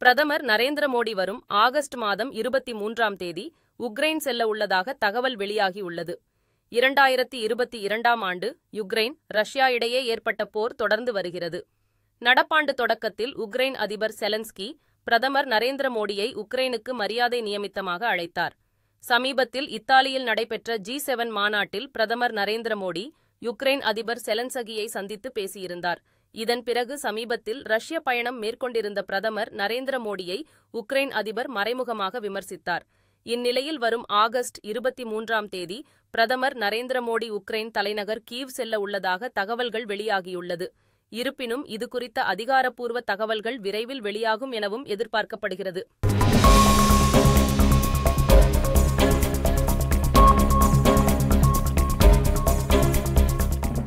பிரதமர் நரேந்திர மோடி வரும் ஆகஸ்ட் மாதம் 23ஆம் தேதி உக்ரைன் செல்ல உள்ளதாக தகவல் வெளியாகியுள்ளது. 2022ஆம் ஆண்டு யுக்ரைன், ரஷ்யா இடையே ஏற்பட்ட போர் தொடர்ந்து வருகிறது. நடப்பாண்டு தொடக்கத்தில் உக்ரைன் அதிபர் செலன்ஸ்கி பிரதமர் நரேந்திர மோடியை உக்ரைனுக்கு மரியாதை நியமித்தமாக அழைத்தார். சமீபத்தில் இத்தாலியில் நடைபெற்ற G7 மாநாட்டில் பிரதமர் நரேந்திர மோடி யுக்ரைன் அதிபர் செலன்ஸ்கியை சந்தித்து பேசியிருந்தார். இதன் பிறகு சமீபத்தில் ரஷ்ய பயணம் மேற்கொண்டிருந்த பிரதமர் நரேந்திர மோடியை உக்ரைன் அதிபர் மறைமுகமாக விமர்சித்தார். இந்நிலையில் வரும் ஆகஸ்ட் 23ஆம் தேதி பிரதமர் நரேந்திர மோடி உக்ரைன் தலைநகர் கீவ் செல்ல உள்ளதாக தகவல்கள் வெளியாகியுள்ளது. இருப்பினும் இதுகுறித்த அதிகாரப்பூர்வ தகவல்கள் விரைவில் வெளியாகும் எனவும் எதிர்பார்க்கப்படுகிறது.